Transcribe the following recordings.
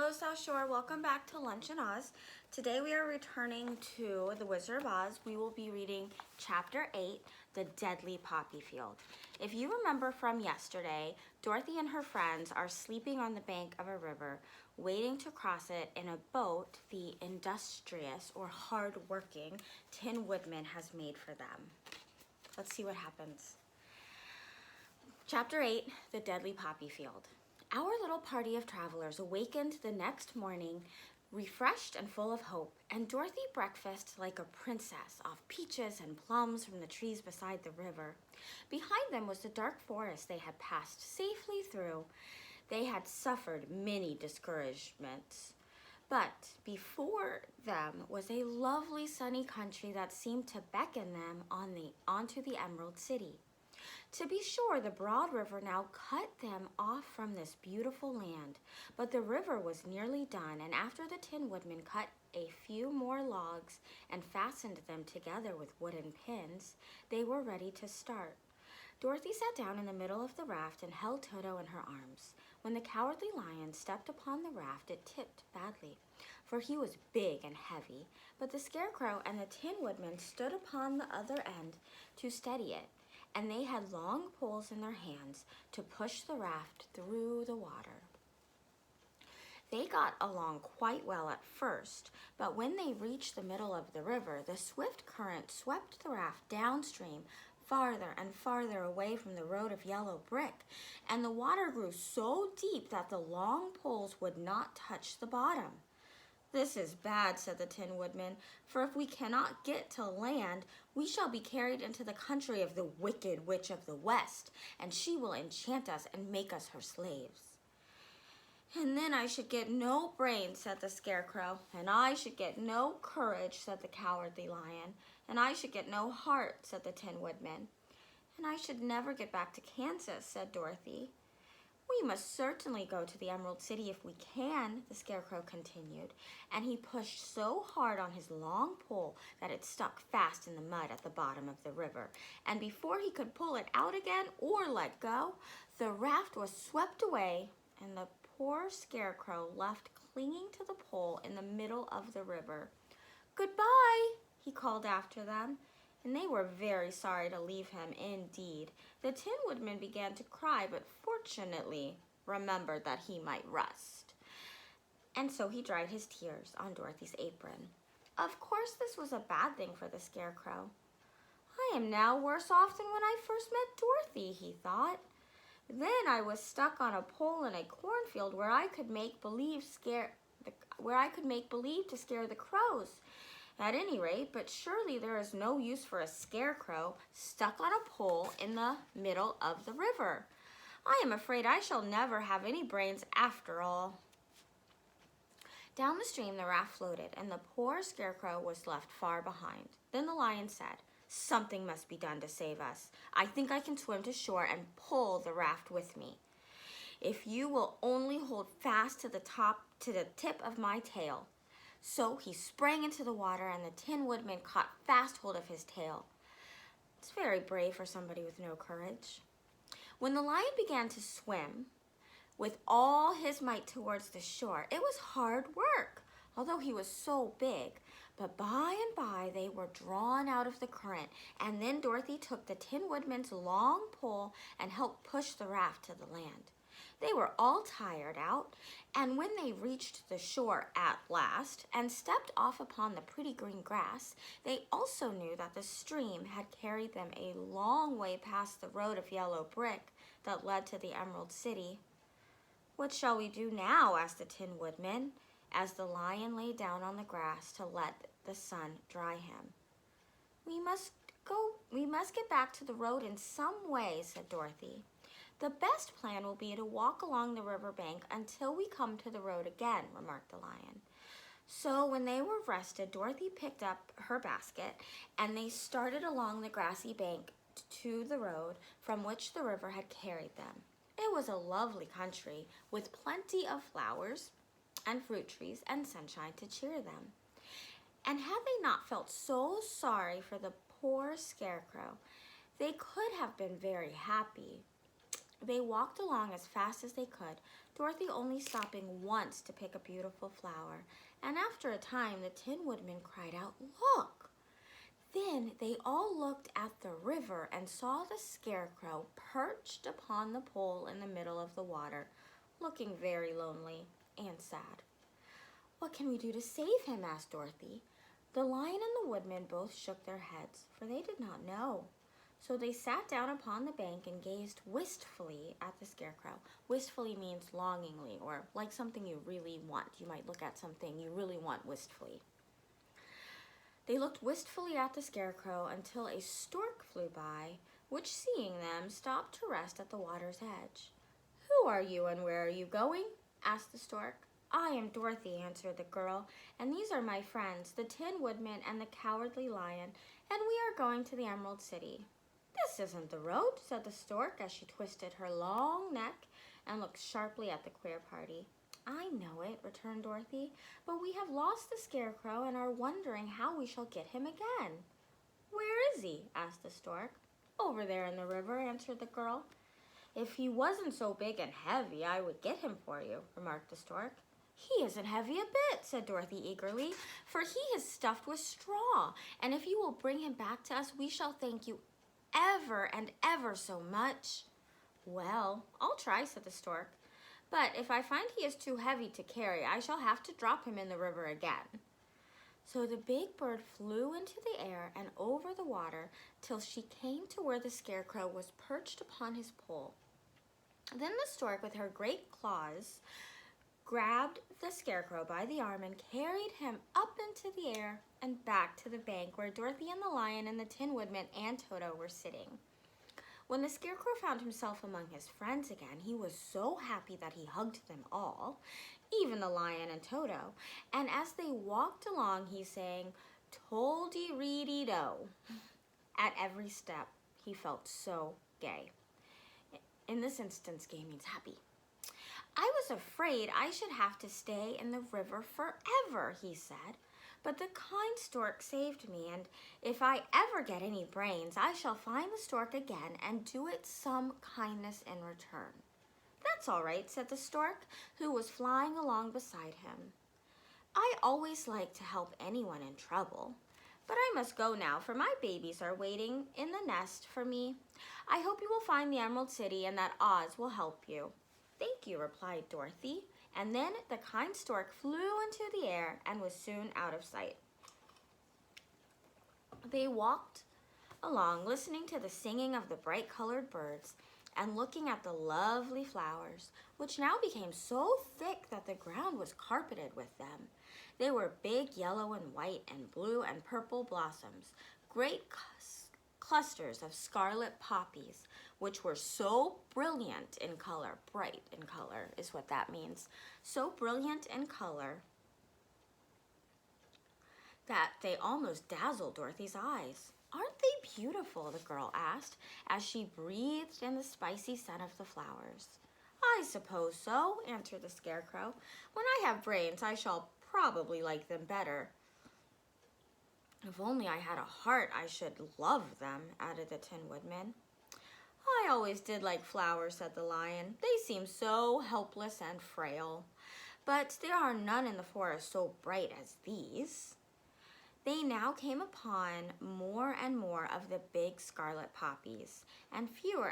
Hello, South Shore. Welcome back to Lunch and Oz. Today we are returning to The Wizard of Oz. We will be reading Chapter 8, The Deadly Poppy Field. If you remember from yesterday, Dorothy and her friends are sleeping on the bank of a river, waiting to cross it in a boat the industrious or hard-working Tin Woodman has made for them. Let's see what happens. Chapter 8, The Deadly Poppy Field. Our little party of travelers awakened the next morning, refreshed and full of hope, and Dorothy breakfasted like a princess off peaches and plums from the trees beside the river. Behind them was the dark forest they had passed safely through. They had suffered many discouragements, but before them was a lovely sunny country that seemed to beckon them onto the Emerald City. To be sure, the broad river now cut them off from this beautiful land, but the river was nearly done, and after the Tin Woodman cut a few more logs and fastened them together with wooden pins, they were ready to start. Dorothy sat down in the middle of the raft and held Toto in her arms. When the Cowardly Lion stepped upon the raft, it tipped badly, for he was big and heavy, but the Scarecrow and the Tin Woodman stood upon the other end to steady it, and they had long poles in their hands to push the raft through the water. They got along quite well at first, but when they reached the middle of the river, the swift current swept the raft downstream, farther and farther away from the road of yellow brick, and the water grew so deep that the long poles would not touch the bottom. "This is bad," said the Tin Woodman, "for if we cannot get to land, we shall be carried into the country of the Wicked Witch of the West, and she will enchant us and make us her slaves." "And then I should get no brains," said the Scarecrow. "And I should get no courage," said the Cowardly Lion. "And I should get no heart," said the Tin Woodman. "And I should never get back to Kansas," said Dorothy. "We must certainly go to the Emerald City if we can," the Scarecrow continued, and he pushed so hard on his long pole that it stuck fast in the mud at the bottom of the river, and before he could pull it out again or let go, the raft was swept away, and the poor Scarecrow left clinging to the pole in the middle of the river. "Goodbye," he called after them. And they were very sorry to leave him indeed. The Tin Woodman began to cry, but fortunately remembered that he might rust. And so he dried his tears on Dorothy's apron. Of course, this was a bad thing for the Scarecrow. "I am now worse off than when I first met Dorothy," he thought. "Then I was stuck on a pole in a cornfield where I could make believe to scare the crows. At any rate, but surely there is no use for a scarecrow stuck on a pole in the middle of the river. I am afraid I shall never have any brains after all." Down the stream the raft floated, and the poor Scarecrow was left far behind. Then the Lion said, "Something must be done to save us. I think I can swim to shore and pull the raft with me, if you will only hold fast to the tip of my tail." So he sprang into the water, and the Tin Woodman caught fast hold of his tail. It's very brave for somebody with no courage. When the Lion began to swim with all his might towards the shore, it was hard work, although he was so big. But by and by they were drawn out of the current, and then Dorothy took the Tin Woodman's long pole and helped push the raft to the land. They were all tired out, and when they reached the shore at last and stepped off upon the pretty green grass, they also knew that the stream had carried them a long way past the road of yellow brick that led to the Emerald City. "What shall we do now?" asked the Tin Woodman, as the Lion lay down on the grass to let the sun dry him. We must get back to the road in some way," said Dorothy. "The best plan will be to walk along the river bank until we come to the road again," remarked the Lion. So when they were rested, Dorothy picked up her basket, and they started along the grassy bank to the road from which the river had carried them. It was a lovely country, with plenty of flowers and fruit trees and sunshine to cheer them. And had they not felt so sorry for the poor Scarecrow, they could have been very happy. They walked along as fast as they could, Dorothy only stopping once to pick a beautiful flower. And after a time, the Tin Woodman cried out, "Look!" Then they all looked at the river and saw the Scarecrow perched upon the pole in the middle of the water, looking very lonely and sad. "What can we do to save him?" asked Dorothy. The Lion and the Woodman both shook their heads, for they did not know. So they sat down upon the bank and gazed wistfully at the Scarecrow. Wistfully means longingly, or like something you really want. You might look at something you really want wistfully. They looked wistfully at the Scarecrow until a stork flew by, which, seeing them, stopped to rest at the water's edge. "Who are you and where are you going?" asked the stork. "I am Dorothy," answered the girl, "and these are my friends, the Tin Woodman and the Cowardly Lion, and we are going to the Emerald City." "This isn't the road," said the stork as she twisted her long neck and looked sharply at the queer party. "I know it," returned Dorothy, "but we have lost the Scarecrow and are wondering how we shall get him again." "Where is he?" asked the stork. "Over there in the river," answered the girl. "If he wasn't so big and heavy, I would get him for you," remarked the stork. "He isn't heavy a bit," said Dorothy eagerly, "for he is stuffed with straw, and if you will bring him back to us, we shall thank you ever and ever so much." "Well, I'll try," said the stork, "but if I find he is too heavy to carry, I shall have to drop him in the river again." So the big bird flew into the air and over the water till she came to where the Scarecrow was perched upon his pole. Then the stork, with her great claws, grabbed the Scarecrow by the arm and carried him up into the air and back to the bank where Dorothy and the Lion and the Tin Woodman and Toto were sitting. When the Scarecrow found himself among his friends again, he was so happy that he hugged them all, even the Lion and Toto, and as they walked along, he sang "Toldy-reedy-do." At every step, he felt so gay. In this instance, gay means happy. "I was afraid I should have to stay in the river forever," he said, "but the kind stork saved me, and if I ever get any brains, I shall find the stork again and do it some kindness in return." "That's all right," said the stork, who was flying along beside him. "I always like to help anyone in trouble. But I must go now, for my babies are waiting in the nest for me. I hope you will find the Emerald City and that Oz will help you." "Thank you," replied Dorothy, and then the kind stork flew into the air and was soon out of sight. They walked along, listening to the singing of the bright-colored birds and looking at the lovely flowers, which now became so thick that the ground was carpeted with them. They were big yellow and white and blue and purple blossoms, great clusters of scarlet poppies, which were so brilliant in color, bright in color is what that means, so brilliant in color that they almost dazzled Dorothy's eyes. "Aren't they beautiful?" the girl asked as she breathed in the spicy scent of the flowers. "I suppose so," answered the Scarecrow. "When I have brains, I shall probably like them better." "If only I had a heart, I should love them," added the Tin Woodman. "I always did like flowers," said the Lion. "They seem so helpless and frail. But there are none in the forest so bright as these." They now came upon more and more of the big scarlet poppies, and fewer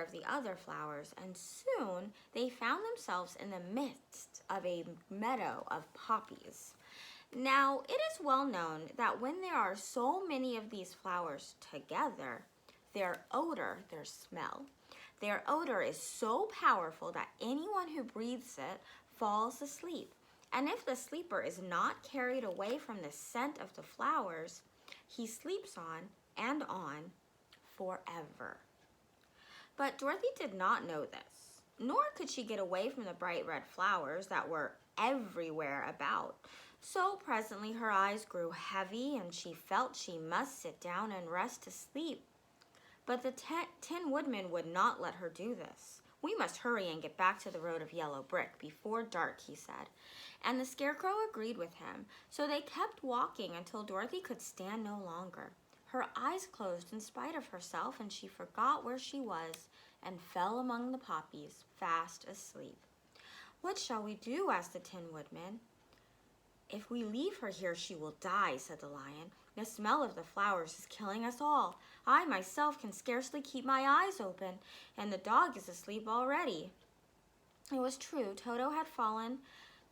of the other flowers, and soon they found themselves in the midst of a meadow of poppies. Now, it is well known that when there are so many of these flowers together, their smell is so powerful that anyone who breathes it falls asleep. And if the sleeper is not carried away from the scent of the flowers, he sleeps on and on forever. But Dorothy did not know this, nor could she get away from the bright red flowers that were everywhere about. So presently her eyes grew heavy and she felt she must sit down and rest to sleep. But the Tin Woodman would not let her do this. "We must hurry and get back to the road of yellow brick before dark," he said. And the Scarecrow agreed with him, so they kept walking until Dorothy could stand no longer. Her eyes closed in spite of herself, and she forgot where she was and fell among the poppies, fast asleep. "What shall we do?" asked the Tin Woodman. "If we leave her here, she will die," said the Lion. "The smell of the flowers is killing us all. I myself can scarcely keep my eyes open, and the dog is asleep already." It was true, Toto had fallen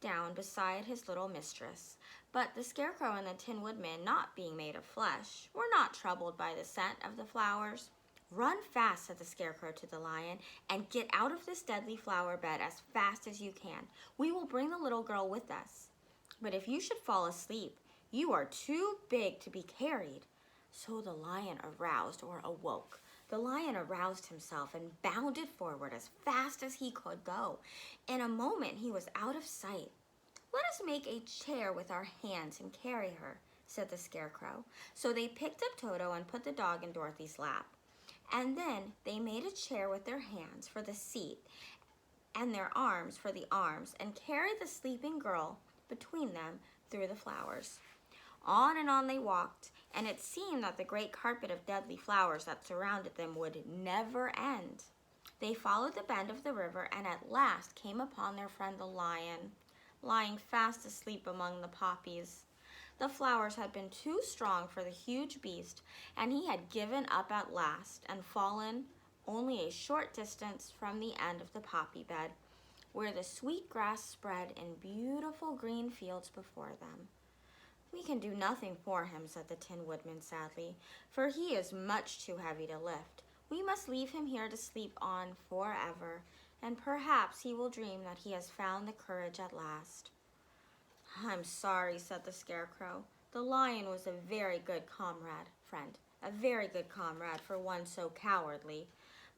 down beside his little mistress, but the Scarecrow and the Tin Woodman, not being made of flesh, were not troubled by the scent of the flowers. "Run fast," said the Scarecrow to the Lion, "and get out of this deadly flower bed as fast as you can. We will bring the little girl with us. But if you should fall asleep, you are too big to be carried." So the Lion awoke. The Lion aroused himself and bounded forward as fast as he could go. In a moment he was out of sight. "Let us make a chair with our hands and carry her," said the Scarecrow. So they picked up Toto and put the dog in Dorothy's lap. And then they made a chair with their hands for the seat and their arms for the arms, and carried the sleeping girl between them through the flowers. On and on they walked, and it seemed that the great carpet of deadly flowers that surrounded them would never end. They followed the bend of the river and at last came upon their friend the Lion, lying fast asleep among the poppies. The flowers had been too strong for the huge beast, and he had given up at last and fallen only a short distance from the end of the poppy bed, where the sweet grass spread in beautiful green fields before them. "We can do nothing for him," said the Tin Woodman sadly, "for he is much too heavy to lift. We must leave him here to sleep on forever, and perhaps he will dream that he has found the courage at last." "I'm sorry," said the Scarecrow. "The Lion was a very good friend, a very good comrade for one so cowardly.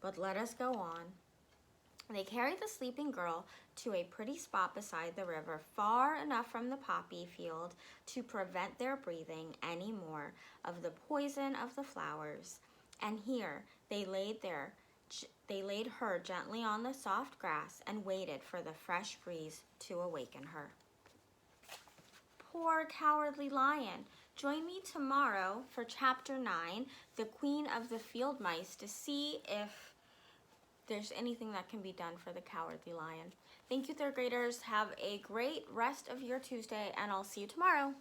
But let us go on." They carried the sleeping girl to a pretty spot beside the river, far enough from the poppy field to prevent their breathing any more of the poison of the flowers. And here they laid her gently on the soft grass and waited for the fresh breeze to awaken her. Poor cowardly Lion! Join me tomorrow for Chapter 9, The Queen of the Field Mice, to see if there's anything that can be done for the cowardly lion. Thank you, third graders. Have a great rest of your Tuesday, and I'll see you tomorrow.